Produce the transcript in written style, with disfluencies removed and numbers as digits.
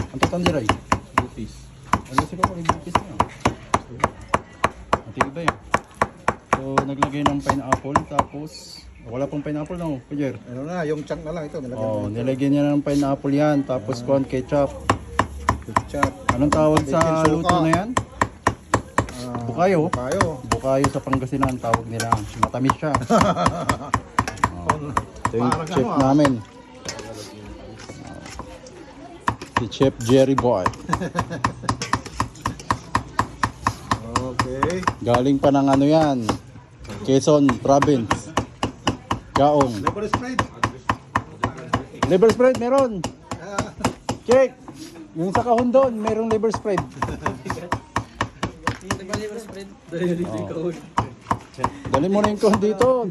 Ang tatandiray? Bupis. Ano sila ko bupis na? Matibay yan. So naglagay ng pineapple tapos wala pong pineapple no, Kuya. Ano na, yung chunk na lang ito. Oh, nilagyan niya ng pineapple yan tapos corn ketchup. Ketchup. Anong tawag sa Baking suka. luto na yan? Bukayo. Bukayo. Bukayo sa Pangasinan tawag nila. Matamis siya. Ito yung Parang chef ano, namin. Si Chef Jerry Boy. Okay. Galing pa ng ano yan. Quezon Province. Gaong. Liver spread. Liver spread meron. Check. Yung sa kahundon, merong liver spread. Dali mo na yung kahon dito.